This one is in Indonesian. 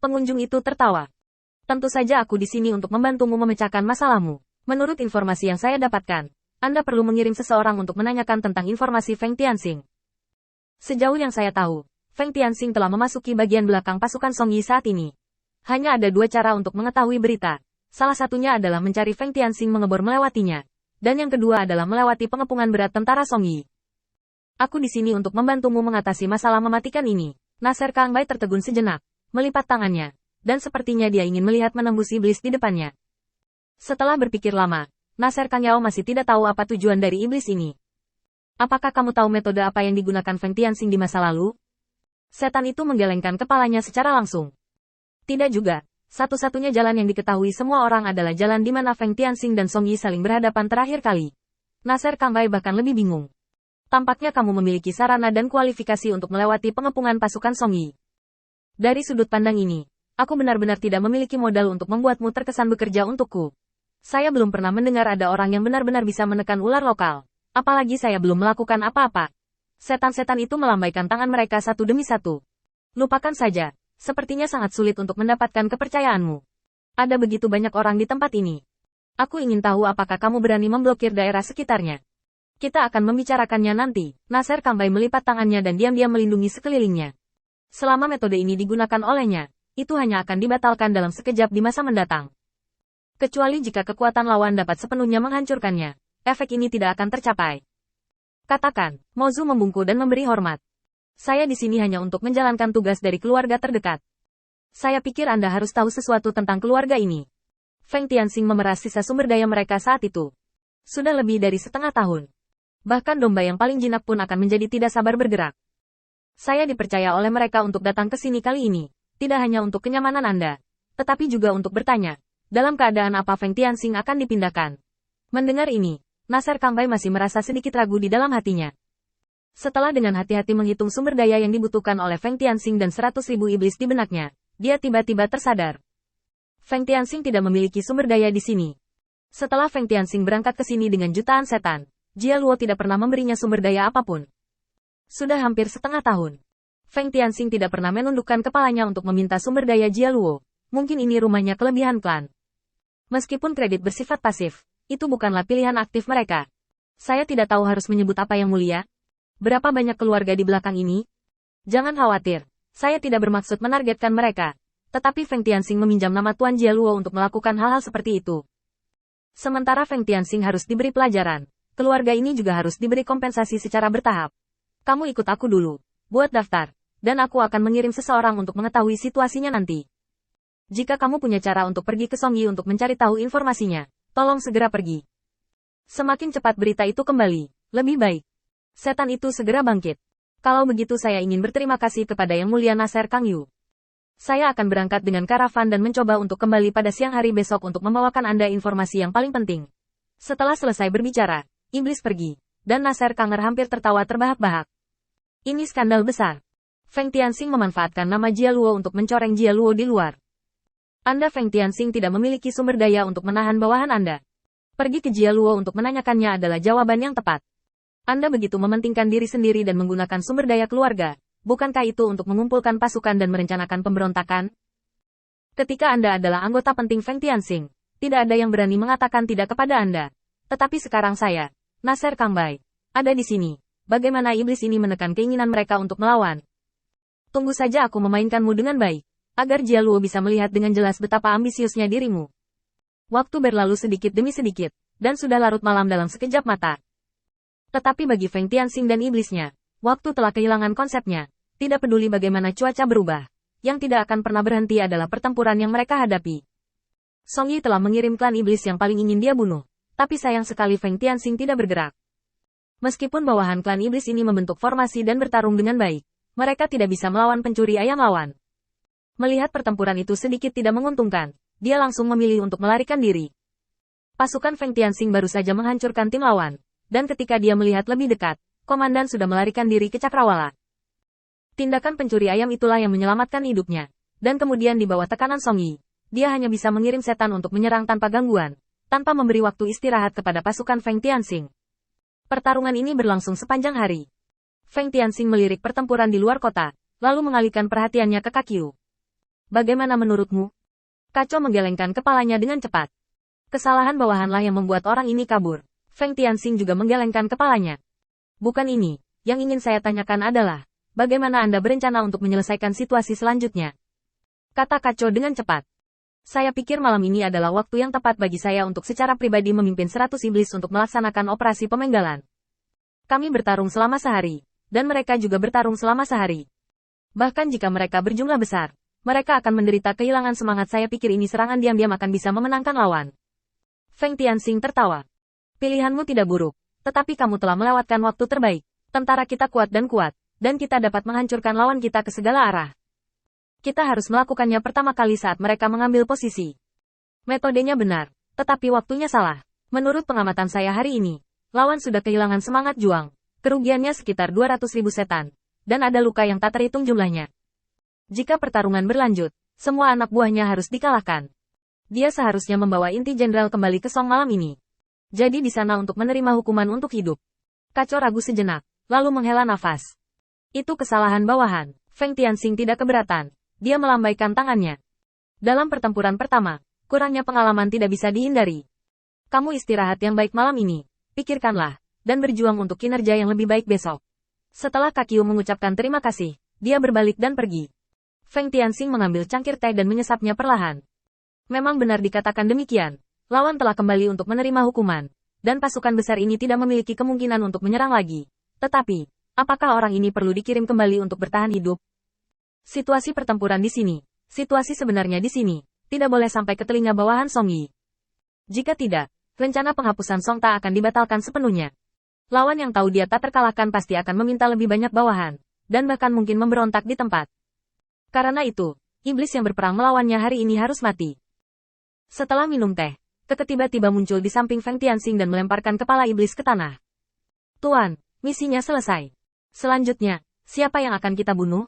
Pengunjung itu tertawa. Tentu saja aku di sini untuk membantumu memecahkan masalahmu. Menurut informasi yang saya dapatkan, Anda perlu mengirim seseorang untuk menanyakan tentang informasi Feng Tianxing. Sejauh yang saya tahu, Feng Tianxing telah memasuki bagian belakang pasukan Song Yi saat ini. Hanya ada dua cara untuk mengetahui berita. Salah satunya adalah mencari Feng Tianxing mengebor melewatinya. Dan yang kedua adalah melewati pengepungan berat tentara Song Yi. Aku di sini untuk membantumu mengatasi masalah mematikan ini. Nasser Kang Bai tertegun sejenak, melipat tangannya, dan sepertinya dia ingin melihat menembus iblis di depannya. Setelah berpikir lama, Nasser Kang Yao masih tidak tahu apa tujuan dari iblis ini. Apakah kamu tahu metode apa yang digunakan Feng Tianxing di masa lalu? Setan itu menggelengkan kepalanya secara langsung. Tidak juga. Satu-satunya jalan yang diketahui semua orang adalah jalan di mana Feng Tianxing dan Song Yi saling berhadapan terakhir kali. Nasser Kang Bai bahkan lebih bingung. Tampaknya kamu memiliki sarana dan kualifikasi untuk melewati pengepungan pasukan Song Yi. Dari sudut pandang ini, aku benar-benar tidak memiliki modal untuk membuatmu terkesan bekerja untukku. Saya belum pernah mendengar ada orang yang benar-benar bisa menekan ular lokal. Apalagi saya belum melakukan apa-apa. Setan-setan itu melambaikan tangan mereka satu demi satu. Lupakan saja. Sepertinya sangat sulit untuk mendapatkan kepercayaanmu. Ada begitu banyak orang di tempat ini. Aku ingin tahu apakah kamu berani memblokir daerah sekitarnya. Kita akan membicarakannya nanti. Nasser Kang Bai melipat tangannya dan diam-diam melindungi sekelilingnya. Selama metode ini digunakan olehnya, itu hanya akan dibatalkan dalam sekejap di masa mendatang. Kecuali jika kekuatan lawan dapat sepenuhnya menghancurkannya, efek ini tidak akan tercapai. Katakan, Mozu membungkuk dan memberi hormat. Saya di sini hanya untuk menjalankan tugas dari keluarga terdekat. Saya pikir Anda harus tahu sesuatu tentang keluarga ini. Feng Tianxing memeras sisa sumber daya mereka saat itu. Sudah lebih dari setengah tahun. Bahkan domba yang paling jinak pun akan menjadi tidak sabar bergerak. Saya dipercaya oleh mereka untuk datang ke sini kali ini, tidak hanya untuk kenyamanan Anda, tetapi juga untuk bertanya, dalam keadaan apa Feng Tianxing akan dipindahkan. Mendengar ini, Nasser Kang Bai masih merasa sedikit ragu di dalam hatinya. Setelah dengan hati-hati menghitung sumber daya yang dibutuhkan oleh Feng Tianxing dan 100.000 iblis di benaknya, dia tiba-tiba tersadar. Feng Tianxing tidak memiliki sumber daya di sini. Setelah Feng Tianxing berangkat ke sini dengan jutaan setan, Jia Luo tidak pernah memberinya sumber daya apapun. Sudah hampir setengah tahun. Feng Tianxing tidak pernah menundukkan kepalanya untuk meminta sumber daya Jia Luo. Mungkin ini rumahnya kelebihan klan. Meskipun kredit bersifat pasif, itu bukanlah pilihan aktif mereka. Saya tidak tahu harus menyebut apa yang mulia. Berapa banyak keluarga di belakang ini? Jangan khawatir, saya tidak bermaksud menargetkan mereka. Tetapi Feng Tianxing meminjam nama Tuan Jia Luo untuk melakukan hal-hal seperti itu. Sementara Feng Tianxing harus diberi pelajaran, keluarga ini juga harus diberi kompensasi secara bertahap. Kamu ikut aku dulu, buat daftar, dan aku akan mengirim seseorang untuk mengetahui situasinya nanti. Jika kamu punya cara untuk pergi ke Song Yi untuk mencari tahu informasinya, tolong segera pergi. Semakin cepat berita itu kembali, lebih baik. Setan itu segera bangkit. Kalau begitu saya ingin berterima kasih kepada Yang Mulia Nasser Kang Yu. Saya akan berangkat dengan karavan dan mencoba untuk kembali pada siang hari besok untuk membawakan Anda informasi yang paling penting. Setelah selesai berbicara, iblis pergi, dan Nasser Kang hampir tertawa terbahak-bahak. Ini skandal besar. Feng Tianxing memanfaatkan nama Jia Luo untuk mencoreng Jia Luo di luar. Anda Feng Tianxing tidak memiliki sumber daya untuk menahan bawahan Anda. Pergi ke Jia Luo untuk menanyakannya adalah jawaban yang tepat. Anda begitu mementingkan diri sendiri dan menggunakan sumber daya keluarga, bukankah itu untuk mengumpulkan pasukan dan merencanakan pemberontakan? Ketika Anda adalah anggota penting Feng Tianxing, tidak ada yang berani mengatakan tidak kepada Anda. Tetapi sekarang saya, Nasser Kang Bai, ada di sini. Bagaimana iblis ini menekan keinginan mereka untuk melawan? Tunggu saja aku memainkanmu dengan baik, agar Jia Luo bisa melihat dengan jelas betapa ambisiusnya dirimu. Waktu berlalu sedikit demi sedikit, dan sudah larut malam dalam sekejap mata. Tetapi bagi Feng Tianxing dan iblisnya, waktu telah kehilangan konsepnya. Tidak peduli bagaimana cuaca berubah. Yang tidak akan pernah berhenti adalah pertempuran yang mereka hadapi. Song Yi telah mengirim klan iblis yang paling ingin dia bunuh. Tapi sayang sekali Feng Tianxing tidak bergerak. Meskipun bawahan klan iblis ini membentuk formasi dan bertarung dengan baik, mereka tidak bisa melawan pencuri ayam lawan. Melihat pertempuran itu sedikit tidak menguntungkan, dia langsung memilih untuk melarikan diri. Pasukan Feng Tianxing baru saja menghancurkan tim lawan. Dan ketika dia melihat lebih dekat, komandan sudah melarikan diri ke cakrawala. Tindakan pencuri ayam itulah yang menyelamatkan hidupnya. Dan kemudian di bawah tekanan Song Yi, dia hanya bisa mengirim setan untuk menyerang tanpa gangguan, tanpa memberi waktu istirahat kepada pasukan Feng Tianxing. Pertarungan ini berlangsung sepanjang hari. Feng Tianxing melirik pertempuran di luar kota, lalu mengalihkan perhatiannya ke Kakyu. Bagaimana menurutmu? Kaco menggelengkan kepalanya dengan cepat. Kesalahan bawahanlah yang membuat orang ini kabur. Feng Tianxing juga menggelengkan kepalanya. Bukan ini, yang ingin saya tanyakan adalah, bagaimana Anda berencana untuk menyelesaikan situasi selanjutnya? Kata Kaco dengan cepat. Saya pikir malam ini adalah waktu yang tepat bagi saya untuk secara pribadi memimpin 100 iblis untuk melaksanakan operasi pemenggalan. Kami bertarung selama sehari, dan mereka juga bertarung selama sehari. Bahkan jika mereka berjumlah besar, mereka akan menderita kehilangan semangat. Saya pikir ini serangan diam-diam akan bisa memenangkan lawan. Feng Tianxing tertawa. Pilihanmu tidak buruk, tetapi kamu telah melewatkan waktu terbaik. Tentara kita kuat, dan kita dapat menghancurkan lawan kita ke segala arah. Kita harus melakukannya pertama kali saat mereka mengambil posisi. Metodenya benar, tetapi waktunya salah. Menurut pengamatan saya hari ini, lawan sudah kehilangan semangat juang. Kerugiannya sekitar 200.000 setan, dan ada luka yang tak terhitung jumlahnya. Jika pertarungan berlanjut, semua anak buahnya harus dikalahkan. Dia seharusnya membawa inti jenderal kembali ke Song malam ini. Jadi di sana untuk menerima hukuman untuk hidup. Kaco ragu sejenak, lalu menghela nafas. Itu kesalahan bawahan. Feng Tianxing tidak keberatan. Dia melambaikan tangannya. Dalam pertempuran pertama, kurangnya pengalaman tidak bisa dihindari. Kamu istirahat yang baik malam ini. Pikirkanlah, dan berjuang untuk kinerja yang lebih baik besok. Setelah Kakyu mengucapkan terima kasih, dia berbalik dan pergi. Feng Tianxing mengambil cangkir teh dan menyesapnya perlahan. Memang benar dikatakan demikian. Lawan telah kembali untuk menerima hukuman, dan pasukan besar ini tidak memiliki kemungkinan untuk menyerang lagi. Tetapi, apakah orang ini perlu dikirim kembali untuk bertahan hidup? Situasi pertempuran di sini, situasi sebenarnya di sini, tidak boleh sampai ke telinga bawahan Song Yi. Jika tidak, rencana penghapusan Song Ta akan dibatalkan sepenuhnya. Lawan yang tahu dia tak terkalahkan pasti akan meminta lebih banyak bawahan, dan bahkan mungkin memberontak di tempat. Karena itu, iblis yang berperang melawannya hari ini harus mati. Setelah minum teh, Keke tiba-tiba muncul di samping Feng Tianxing dan melemparkan kepala iblis ke tanah. Tuan, misinya selesai. Selanjutnya, siapa yang akan kita bunuh?